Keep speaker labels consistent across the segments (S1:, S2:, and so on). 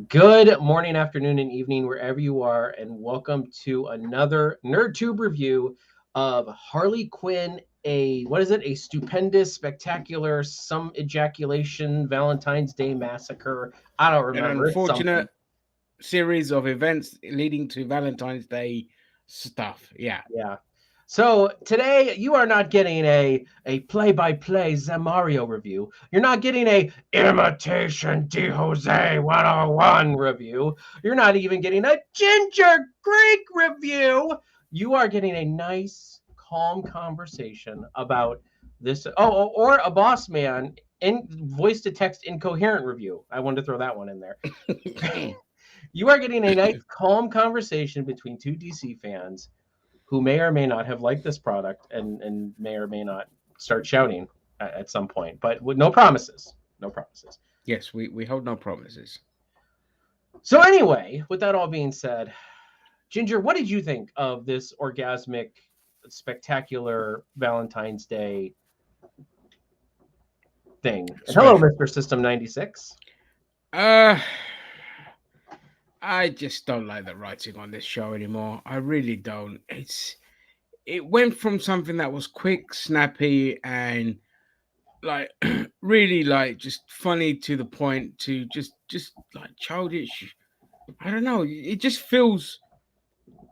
S1: Good morning, afternoon, and evening, wherever you are, and welcome to another NerdTube review of Harley Quinn. A stupendous, spectacular, some ejaculation Valentine's Day massacre. I don't
S2: An
S1: remember. It's something.
S2: unfortunate series of events leading to Valentine's Day stuff. Yeah.
S1: Yeah. So today you are not getting a play-by-play Zamario review. You're not getting a imitation De Jose 101 review. You're not even getting a Ginger Greek review. You are getting a nice, calm conversation about this. Or a boss man in voice to text incoherent review. I wanted to throw that one in there. You are getting a nice, calm conversation between two DC fans who may or may not have liked this product and may or may not start shouting at some point, but with no promises. No promises.
S2: Yes, we hold no promises.
S1: So, anyway, with that all being said, Ginger, what did you think of this orgasmic, spectacular Valentine's Day thing? And hello,
S2: Special.
S1: Mr. System 96.
S2: Uh I just don't like the writing on this show anymore. I really don't. It went from something that was quick, snappy, and like really like just funny to the point to just like childish. I don't know. It just feels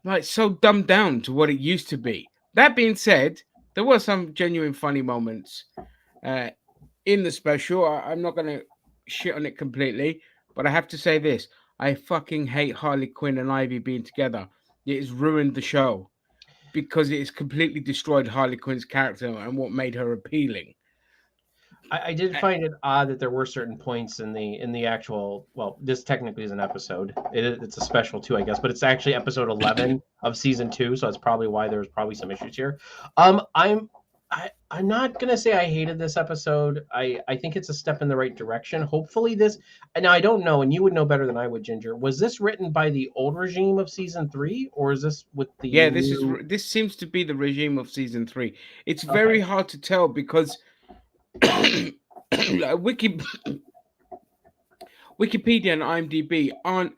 S2: like so dumbed down to what it used to be. That being said, there were some genuine funny moments uh, in the special. I'm not gonna shit on it completely, but I have to say this: I fucking hate Harley Quinn and Ivy being together. It has ruined the show because it has completely destroyed Harley Quinn's character and what made her appealing.
S1: I did
S2: Uh,
S1: find it odd that there were certain points in the actual. Well, this technically is an episode. It's a special too, I guess, but it's actually episode 11 of season 2, so that's probably why there's probably some issues here. I'm not gonna say I hated this episode. I think it's a step in the right direction. Hopefully, this. Now I don't know, and you would know better than I would, Ginger. Was this written by the old regime of season 3, or is this with the
S2: yeah,
S1: new?
S2: this seems to be the regime of season 3. It's
S1: Okay.
S2: very hard to tell because like, Wikipedia and IMDb aren't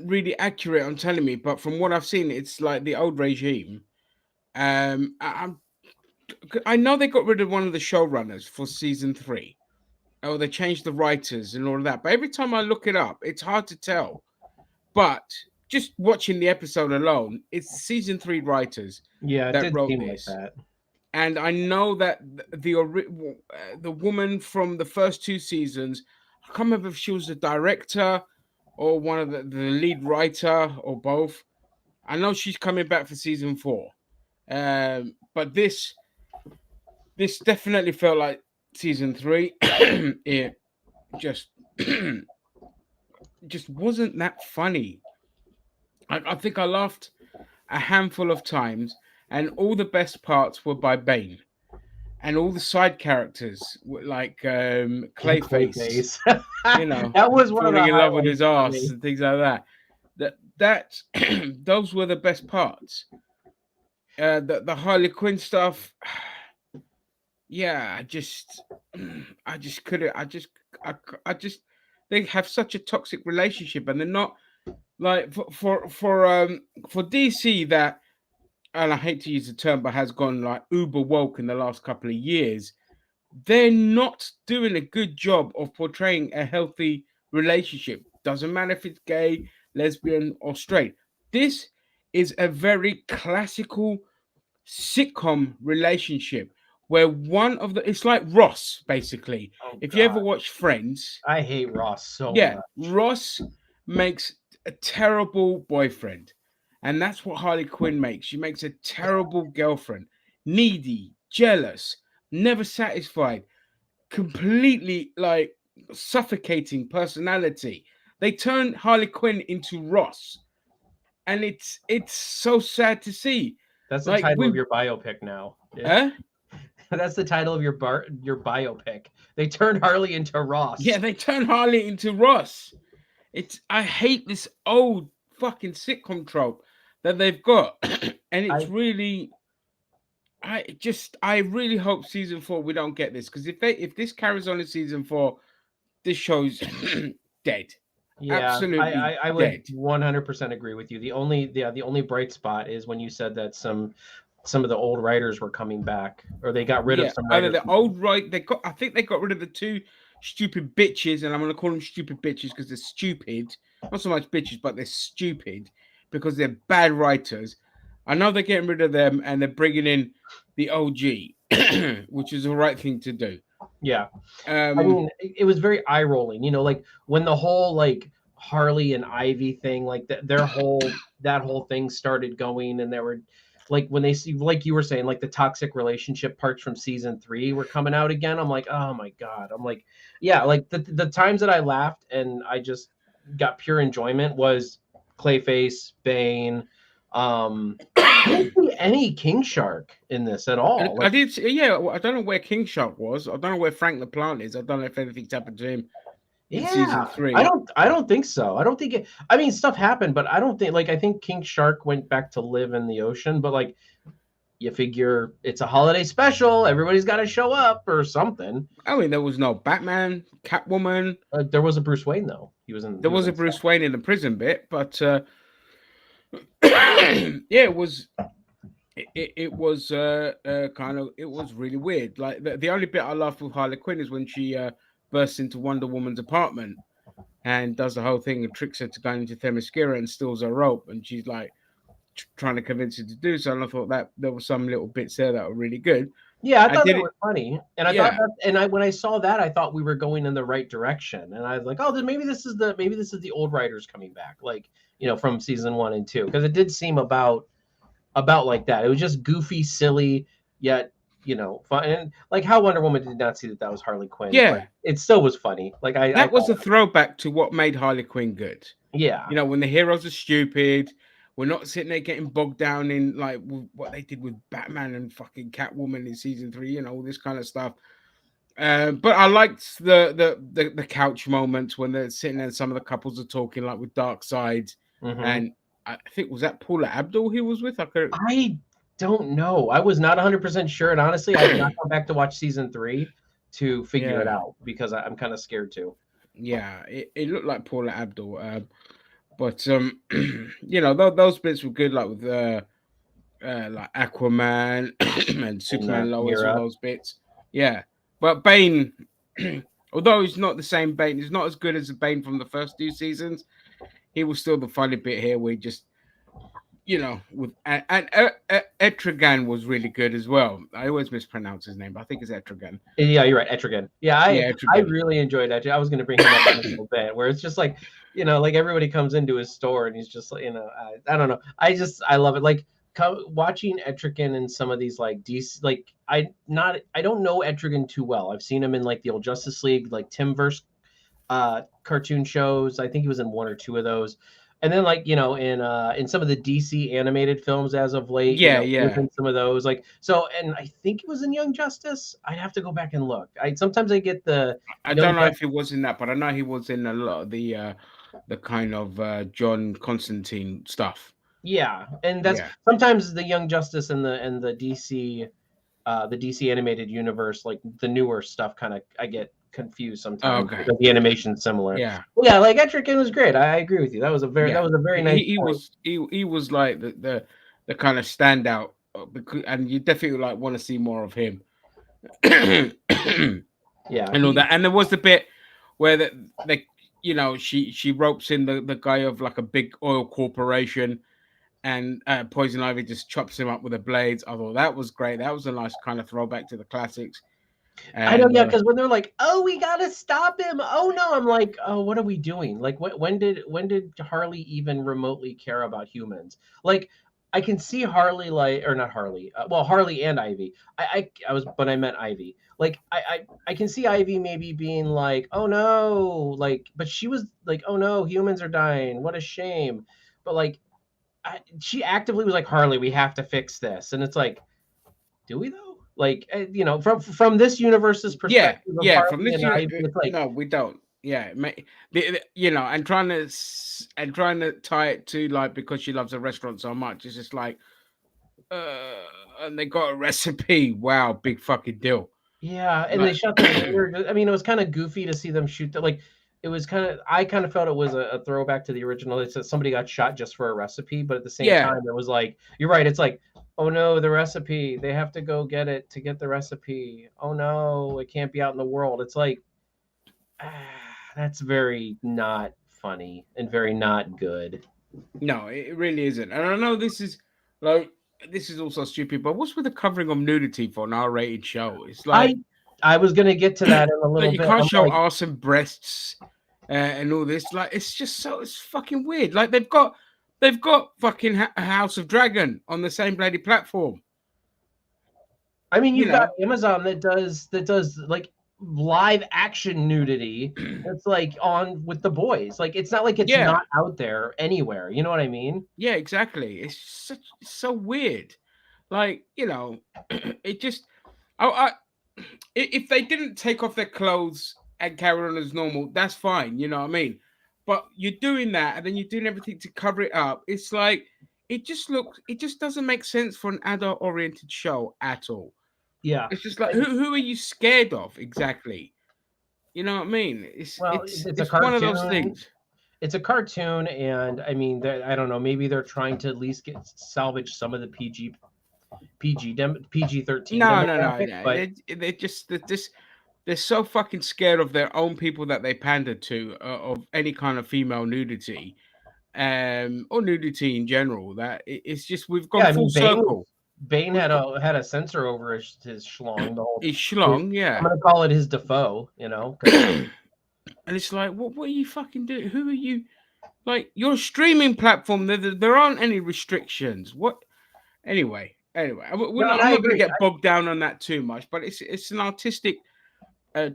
S2: really accurate on telling me, but from what I've seen, it's like the old regime. I'm I know they got rid of one of the showrunners for season 3. Oh, they changed the writers and all of that. But every time I look it up, it's hard to tell. But just watching the episode alone, it's season 3 writers
S1: Yeah, it
S2: that
S1: did
S2: wrote
S1: seem like
S2: this.
S1: that.
S2: And I know that the woman from the first 2 seasons, I can't remember if she was the director or one of the lead writer or both. I know she's coming back for season 4. But this definitely felt like season 3. It just just wasn't that funny. I think I laughed a handful of times, and all the best parts were by Bane, and all the side characters were like Clayface,
S1: Clayface.
S2: you know,
S1: That was one of the
S2: falling in love with
S1: highlights
S2: his
S1: for
S2: ass
S1: me.
S2: and things like that. That those were the best parts. The Harley Quinn stuff, yeah, I just couldn't. I just they have such a toxic relationship, and they're not like for DC that, and I hate to use the term, but has gone like uber woke in the last couple of years. They're not doing a good job of portraying a healthy relationship. Doesn't matter if it's gay, lesbian, or straight. This is a very classical sitcom relationship where one of the it's like Ross basically.
S1: Oh
S2: If you ever
S1: God,
S2: watch Friends,
S1: I hate Ross so
S2: yeah,
S1: much.
S2: Ross makes a terrible boyfriend, and that's what Harley Quinn makes. She makes a terrible girlfriend, needy, jealous, never satisfied, completely like suffocating personality. They turn Harley Quinn into Ross, and it's so sad to see.
S1: That's the
S2: Like
S1: title of
S2: we,
S1: your biopic now.
S2: huh?
S1: That's the title of your biopic. They turned Harley into
S2: Yeah,
S1: Ross.
S2: they turn Harley into Ross. It's I hate this old fucking sitcom trope that they've got, and it's
S1: I
S2: really I really hope season 4 we don't get this because if this carries on in season 4, this show's dead.
S1: Yeah,
S2: Absolutely
S1: I would
S2: dead.
S1: 100% agree with you. The only bright spot is when you said that some of the old writers were coming back, or they got rid of
S2: Yeah,
S1: some
S2: either
S1: writers.
S2: the old right, they got. I think they got rid of the two stupid bitches, and I'm gonna call them stupid bitches because they're stupid. Not so much bitches, but they're stupid because they're bad writers. I know they're getting rid of them, and they're bringing in the OG, which is the right thing to do.
S1: Yeah. I
S2: Um,
S1: mean, it was very eye rolling, like when the whole like Harley and Ivy thing, like their whole that whole thing started going, and there were like when they see, like you were saying, like the toxic relationship parts from season 3 were coming out again. I'm like, oh my god. I'm like, yeah, like the times that I laughed and I just got pure enjoyment was Clayface, Bane. I don't see any King Shark in this at
S2: and
S1: all.
S2: I
S1: Like,
S2: did, yeah. I don't know where King Shark was. I don't know where Frank LaPlante is. I don't know if anything's happened to him in season
S1: yeah, I
S2: 3.
S1: don't think so. I don't think it. I mean, stuff happened, but I don't think like I think King Shark went back to live in the ocean. But like, you figure it's a holiday special, everybody's got to show up or something.
S2: I mean, there was no Batman, Catwoman.
S1: There was a Bruce Wayne though. He was in.
S2: There
S1: He was
S2: was a
S1: in.
S2: Bruce Wayne in the prison bit, but yeah, it was kind of it was really weird. Like the only bit I laughed with Harley Quinn is when she bursts into Wonder Woman's apartment and does the whole thing and tricks her to go into Themyscira and steals her rope, and she's like trying to convince her to do so. And I thought that there were some little bits there that were really good.
S1: Yeah, I
S2: I
S1: thought
S2: did
S1: that
S2: it,
S1: was funny, and I thought
S2: yeah,
S1: that, and I when I saw that, I thought we were going in the right direction, and I was like, oh, then maybe this is the old writers coming back, like from season 1 and 2, because it did seem about like that. It was just goofy, silly, yet fun. And like how Wonder Woman did not see that was Harley Quinn, but
S2: yeah.
S1: it still was funny. Like I
S2: That was a
S1: thought,
S2: throwback to what made Harley Quinn good.
S1: yeah,
S2: You know, when the heroes are stupid, we're not sitting there getting bogged down in like what they did with Batman and fucking Catwoman in season 3. All this kind of stuff. But I liked the couch moments when they're sitting there and some of the couples are talking, like with Dark Side,
S1: hmm
S2: and I think was that Paula Abdul he was with. I could.
S1: I don't know. I was not 100% sure, and honestly, I have not gone back to watch season 3 to figure it
S2: Yeah,
S1: out because I'm kind of scared to.
S2: yeah, it looked like Paula Abdul. But those bits were good, like with like Aquaman and
S1: And
S2: Superman Lois, all
S1: Mira,
S2: those bits. Yeah, but Bane, although he's not the same Bane, he's not as good as the Bane from the first 2 seasons. He was still the funny bit here, where he just, with and Etrigan was really good as well. I always mispronounce his name, but I think it's Etrigan.
S1: yeah, you're right, Etrigan. Yeah, I
S2: Yeah,
S1: I
S2: Etrigan.
S1: really enjoyed Etrigan. I was going to bring him up in a little bit, where it's just like like everybody comes into his store and he's just like I don't know. I love it. Like watching Etrigan in some of these like DC, like I don't know Etrigan too well. I've seen him in like the old Justice League, like Timverse cartoon shows. I think he was in 1 or 2 of those. And then like, in some of the DC animated films as of late,
S2: Yeah,
S1: he was
S2: yeah.
S1: in some of those. Like so, and I think he was in Young Justice. I'd have to go back and look. I sometimes I get the
S2: I
S1: Young
S2: don't know
S1: Justice.
S2: if he was in that, but I know he was in a lot of the kind of John Constantine stuff.
S1: Yeah. And that's
S2: Yeah.
S1: sometimes the Young Justice and the DC animated universe, like the newer stuff kind of I get confused
S2: Oh,
S1: sometimes
S2: okay.
S1: because the animation's similar.
S2: Yeah.
S1: But yeah, like Etrigan was great. I agree with you. That
S2: Yeah.
S1: was a very nice
S2: He
S1: point.
S2: was he was like the kind of standout, because, and you definitely like want to see more of him. And
S1: Yeah.
S2: all that. And there was the bit where she ropes in the guy of like a big oil corporation, and Poison Ivy just chops him up with the blades. I thought that was great. That was a nice kind of throwback to the classics.
S1: I know,
S2: And
S1: yeah, because when they're like, "Oh, we gotta stop him," oh no, I'm like, "Oh, what are we doing?" Like, when did Harley even remotely care about humans? Like, I can see Harley like, or not Harley, well, Harley and Ivy. I was, but I meant Ivy. Like, I can see Ivy maybe being like, "Oh no," like, but she was like, "Oh no, humans are dying. What a shame." But like, she actively was like, "Harley, we have to fix this," and it's like, do we though? Like, from this universe's
S2: yeah,
S1: perspective of
S2: yeah. From
S1: Harley
S2: this
S1: and
S2: unit,
S1: Ivy, it's like,
S2: no, we don't. Yeah, and trying to tie it to like because she loves a restaurant so much. It's just like, uh, and they got a recipe. Wow, big fucking deal.
S1: yeah, and they
S2: Like,
S1: shot the waiter. I mean, it was kind of goofy to see them shoot that. Like, it was I kind of felt it was a throwback to the original. It said somebody got shot just for a recipe, but at the same
S2: Yeah.
S1: time, it was like, you're right. It's like, oh no, the recipe. They have to go get it to get the recipe. Oh no, it can't be out in the world. It's like, that's very not funny and very not good.
S2: No, it really isn't. And I know like this is also stupid, but what's with the covering of nudity for an R-rated show? It's
S1: I
S2: like
S1: I was gonna get to that in a
S2: like
S1: little
S2: you
S1: bit.
S2: can't
S1: I'm
S2: show
S1: like,
S2: arse and breasts and all this. Like it's just it's fucking weird. Like they've got fucking House of Dragon on the same bloody platform.
S1: I mean,
S2: You
S1: you've got
S2: know,
S1: Amazon that does like live action nudity. It's like on with the boys. Like it's not like it's
S2: yeah,
S1: not out there anywhere. You know what I mean?
S2: yeah, exactly. It's so weird. Like it just I if they didn't take off their clothes and carry on as normal, that's fine. You know what I mean? But you're doing that, and then you're doing everything to cover it up. It's like it just doesn't make sense for an adult-oriented show at all.
S1: Yeah.
S2: It's just like
S1: And,
S2: who are you scared of exactly? You know what I mean?
S1: well, it's a
S2: It's one of those
S1: cartoon.
S2: things.
S1: It's a cartoon, and I mean, I don't know. Maybe they're trying to at least get salvage some of the PG-13
S2: No,
S1: demographic,
S2: no.
S1: but
S2: They're so fucking scared of their own people that they pander to of any kind of female nudity, or nudity in general. That it's just we've gone
S1: yeah, I
S2: full
S1: mean, Bane
S2: circle.
S1: Bane
S2: We've
S1: had
S2: got
S1: a censor over his schlong the whole.
S2: it's
S1: His,
S2: schlong,
S1: I'm
S2: yeah.
S1: gonna call it his Defoe, because
S2: And it's like, what are you fucking doing? Who are you? Like, your streaming platform, there aren't any restrictions. What? Anyway,
S1: no, and
S2: I'm
S1: I
S2: not going to
S1: agree.
S2: get bogged down on that too much, but it's an artistic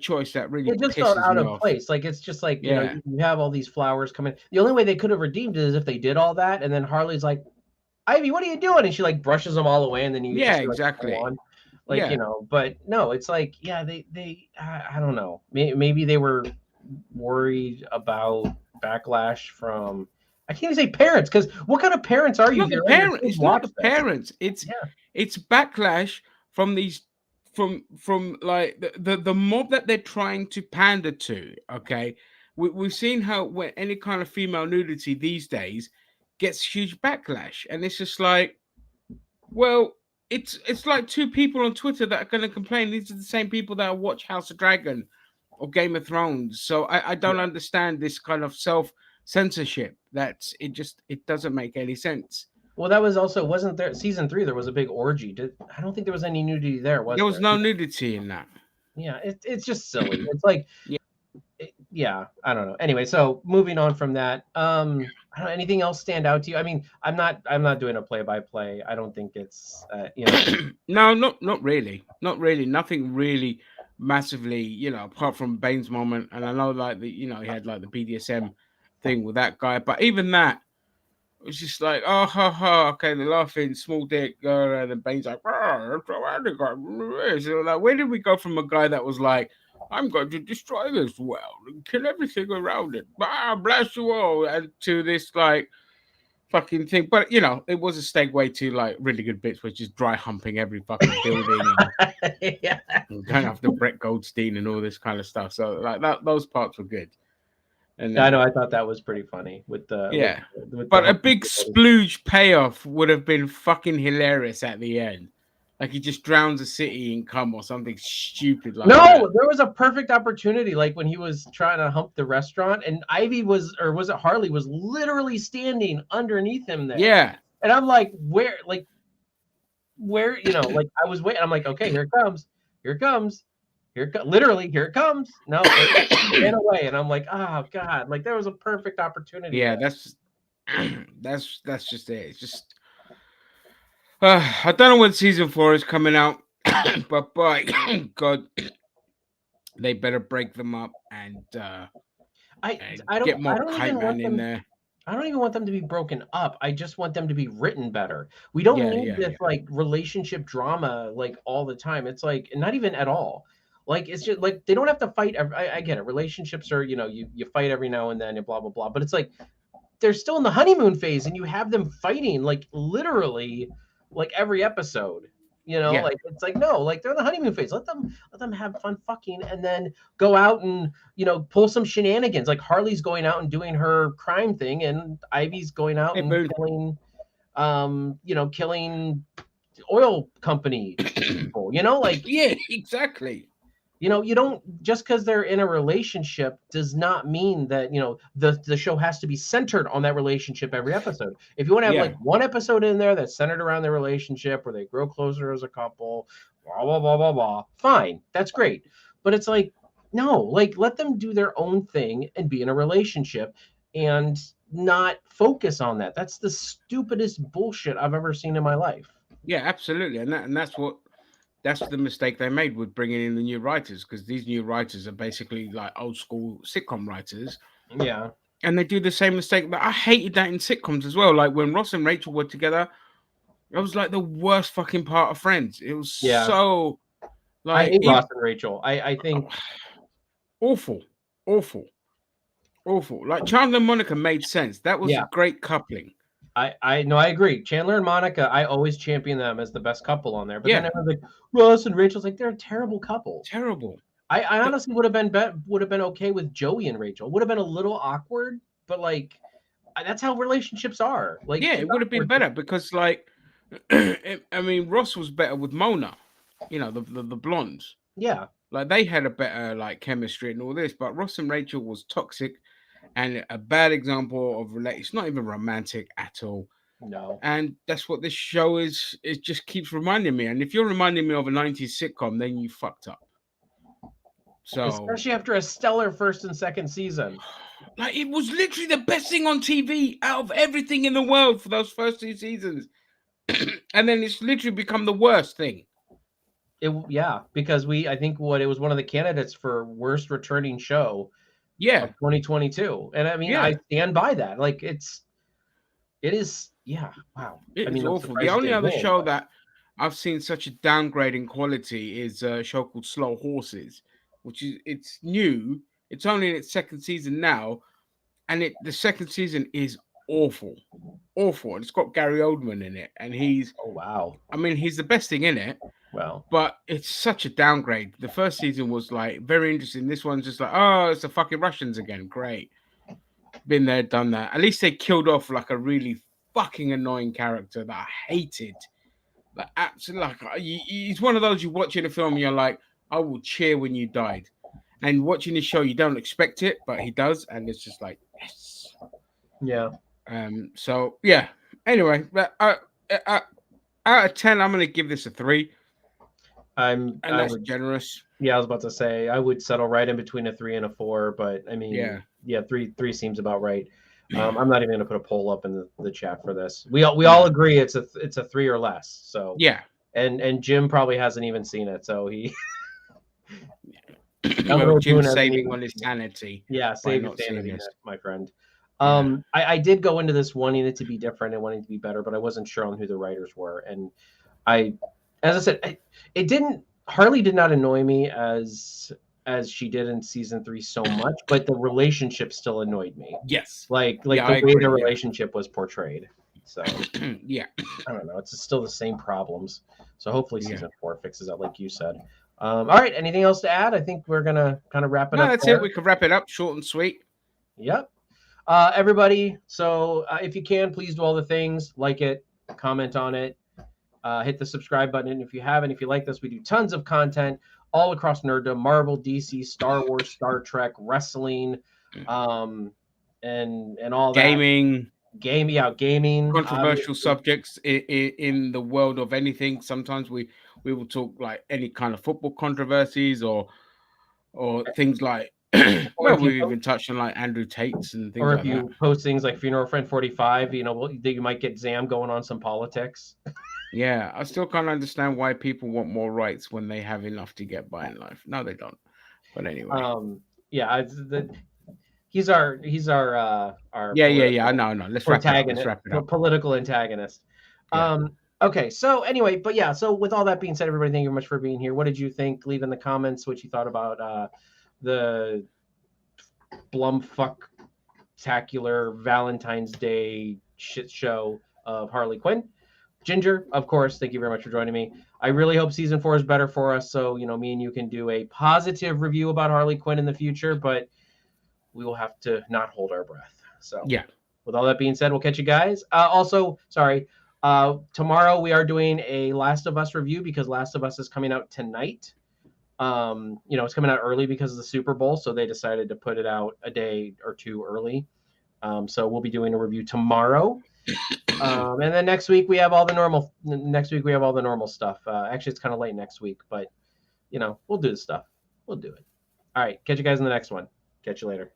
S2: choice that really
S1: It just felt
S2: pisses
S1: out
S2: me
S1: of
S2: off.
S1: place. Like it's just like,
S2: Yeah,
S1: you have all these flowers coming. The only way they could have redeemed it is if they did all that, and then Harley's like, Ivy, what are you doing? And she like brushes them all away, and then you
S2: yeah,
S1: just see like a
S2: exactly.
S1: on. Like,
S2: Yeah,
S1: but no, it's like, yeah, they I don't know. Maybe they were worried about backlash from, I can't even say parents, because what kind of parents are
S2: it's
S1: you
S2: not
S1: if
S2: the
S1: you're letting your
S2: parent.
S1: kids
S2: It's not
S1: watch
S2: the
S1: this?
S2: parents.
S1: Yeah.
S2: It's backlash from these from like the mob that they're trying to pander to. Okay, we've seen how when any kind of female nudity these days gets huge backlash, and it's just like, well, it's like two people on Twitter that are going to complain. These are the same people that watch House of Dragon or Game of Thrones. So I don't
S1: Yeah.
S2: understand this kind of self censorship. It doesn't make any sense.
S1: Well, that was also, wasn't there season 3, there was a big orgy. I don't think there was any nudity there, was
S2: There was
S1: there?
S2: no nudity in that.
S1: Yeah, it's just silly. It's like,
S2: Yeah.
S1: yeah, I don't know. Anyway, so moving on from that, I don't know, anything else stand out to you? I mean, I'm not doing a play by play. I don't think it's,
S2: No, not really. Not really. Nothing really massively, apart from Bane's moment. And I know like he had like the BDSM thing with that guy, but even that was just like, oh ha ha, okay, they're laughing, small dick, and then Bane's like, oh, so like, where did we go from a guy that was like, I'm going to destroy this world and kill everything around it, bless you all, and to this like fucking thing. But it was a segue to like really good bits, which is dry humping every fucking building
S1: yeah.
S2: and going after Brett Goldstein and all this kind of stuff. So like those parts were good. And
S1: I know. I thought that was pretty funny with the
S2: yeah,
S1: with the
S2: but a
S1: humping
S2: big
S1: people.
S2: splooge payoff would have been fucking hilarious at the end. Like he just drowns a city in cum or something stupid like that.
S1: No, there was a perfect opportunity, like when he was trying to hump the restaurant, and Ivy was, or was it Harley, was literally standing underneath him there.
S2: Yeah,
S1: And I'm like, where, like I was waiting. I'm like, okay, here it comes. Here it comes. Literally, here it comes. No, it ran away. And I'm like, oh God, like there was a perfect opportunity
S2: yeah,
S1: there.
S2: that's just it. It's just I don't know when season 4 is coming out, but by God, they better break them up and
S1: I
S2: get
S1: I
S2: more
S1: don't
S2: kite
S1: even
S2: man
S1: want
S2: in
S1: them.
S2: there.
S1: I don't even want them to be broken up. I just want them to be written better. We don't
S2: Yeah,
S1: need
S2: yeah,
S1: this
S2: yeah.
S1: like relationship drama like all the time. It's like not even at all. Like it's just like they don't have to fight. I get it. Relationships are, you fight every now and then and blah blah blah. But it's like they're still in the honeymoon phase, and you have them fighting like literally like every episode. You know,
S2: Yeah.
S1: like it's like no, like they're in the honeymoon phase. Let them have fun fucking, and then go out and pull some shenanigans. Like Harley's going out and doing her crime thing, and Ivy's going out
S2: Hey,
S1: and
S2: boo.
S1: killing oil company people. Like
S2: Yeah, exactly.
S1: you don't, just because they're in a relationship does not mean that the show has to be centered on that relationship every episode. If you want to have
S2: Yeah.
S1: like one episode in there that's centered around their relationship where they grow closer as a couple, blah blah blah blah blah, fine, that's great. But it's like, no, like let them do their own thing and be in a relationship and not focus on that. That's the stupidest bullshit I've ever seen in my life.
S2: Yeah, absolutely. And that's the mistake they made with bringing in the new writers, because these new writers are basically like old school sitcom writers,
S1: Yeah.
S2: and they do the same mistake that I hated that in sitcoms as well. Like when Ross and Rachel were together, it was like the worst fucking part of Friends. It was
S1: Yeah.
S2: so
S1: I
S2: like
S1: hate Ross and Rachel. I think
S2: awful, awful, awful. Like Chandler and Monica made sense. That was a
S1: yeah.
S2: great coupling.
S1: I no, I agree. Chandler and Monica, I always champion them as the best couple on there. But then
S2: Yeah,
S1: everyone's like Ross and Rachel's like they're a terrible couple.
S2: terrible.
S1: I
S2: The-
S1: honestly would have been okay with Joey and Rachel. Would have been a little awkward, but like that's how relationships are. Like
S2: yeah,
S1: it's
S2: it would have been
S1: awkward.
S2: better because like I mean Ross was better with Mona, the blondes.
S1: Yeah.
S2: Like they had a better like chemistry and all this, but Ross and Rachel was toxic and a bad example of relate. It's not even romantic at all,
S1: No.
S2: and that's what this show is. It just keeps reminding me. And if you're reminding me of a '90s sitcom, then you fucked up. So,
S1: Especially after a stellar first and second season.
S2: like, it was literally the best thing on TV out of everything in the world for those first 2 seasons, and then it's literally become the worst thing.
S1: Yeah, because I think it was one of the candidates for worst returning show of
S2: Yeah,
S1: 2022. And I mean, I
S2: yeah.
S1: stand by that. Like it is, yeah, wow.
S2: It
S1: I
S2: is
S1: mean, I'm
S2: awful. The
S1: surprised it
S2: only
S1: didn't
S2: other
S1: win,
S2: show
S1: but
S2: that I've seen such a downgrade in quality is a show called Slow Horses, which is it's new. It's only in its second season now, and the second season is awful, awful. And it's got Gary Oldman in it, and
S1: oh wow.
S2: I mean, he's the best thing in it.
S1: Well,
S2: But it's such a downgrade. The first season was like very interesting. This one's just like, oh, it's the fucking Russians again. Great. Been there, done that. At least they killed off like a really fucking annoying character that I hated. Like absolutely, like he's one of those you watch in a film, and you're like, I will cheer when you died. And watching the show, you don't expect it, but he does, and it's just like yes.
S1: yeah.
S2: So yeah. Anyway, but out of 10, I'm gonna give this a 3, and
S1: I
S2: that's
S1: would,
S2: generous.
S1: yeah, I was about to say I would settle right in between a 3 and a 4, but I mean,
S2: Yeah.
S1: yeah, three seems about right. I'm not even going to put a poll up in the chat for this. We all agree it's a 3 or less. So
S2: Yeah.
S1: and Jim probably hasn't even seen it, so he
S2: Well,
S1: Boone
S2: Jim's
S1: hasn't
S2: saving
S1: even
S2: on his
S1: seen it.
S2: sanity
S1: Yeah,
S2: by
S1: save your
S2: not seeing
S1: sanity,
S2: this.
S1: my friend.
S2: Yeah.
S1: I did go into this wanting it to be different and wanting it to be better, but I wasn't sure on who the writers were. And as I said, Harley did not annoy me as she did in season 3 so much, but the relationship still annoyed me.
S2: Yes.
S1: Like
S2: Yeah,
S1: the
S2: I
S1: way
S2: agree,
S1: the
S2: yeah.
S1: relationship was portrayed. So
S2: Yeah.
S1: I don't know. It's still the same problems. So hopefully
S2: Yeah.
S1: season 4 fixes that, like you said. All right. Anything else to add? I think we're gonna kind of wrap it
S2: No,
S1: up
S2: that's
S1: there.
S2: it. We could wrap it up short and sweet.
S1: Yep. Everybody, so if you can, please do all the things, like it, comment on it, hit the subscribe button. And if you haven't, if you like this, we do tons of content all across nerddom, Marvel, DC, Star Wars, Star Trek, wrestling, and all
S2: Gaming,
S1: that. Gaming,
S2: controversial
S1: obviously.
S2: subjects in the world of anything. Sometimes we will talk like any kind of football controversies or things like
S1: Or
S2: well,
S1: if you
S2: we even touched on like Andrew Tate's and things
S1: or if
S2: like that.
S1: you post things like Funeral Friend 45, that you might get Zam going on some politics.
S2: Yeah, I still can't understand why people want more rights when they have enough to get by in life. No, they don't. But anyway.
S1: Yeah, he's our
S2: Yeah. I know. Let's wrap it up. Let's wrap it up.
S1: political antagonist.
S2: Yeah.
S1: Okay, so anyway, but yeah, so with all that being said, everybody, thank you very much for being here. What did you think? Leave in the comments what you thought about the Blumfuck-tacular Valentine's Day shit show of Harley Quinn. Ginger, of course, thank you very much for joining me. I really hope season 4 is better for us, so me and you can do a positive review about Harley Quinn in the future, but we will have to not hold our breath. So
S2: Yeah.
S1: with all that being said, we'll catch you guys. Tomorrow we are doing a Last of Us review because Last of Us is coming out tonight. It's coming out early because of the Super Bowl, so they decided to put it out a day or two early. So we'll be doing a review tomorrow. And then next week we have all the normal. Next week we have all the normal stuff. Actually, it's kind of late next week, but we'll do the stuff. We'll do it. All right, catch you guys in the next one. Catch you later.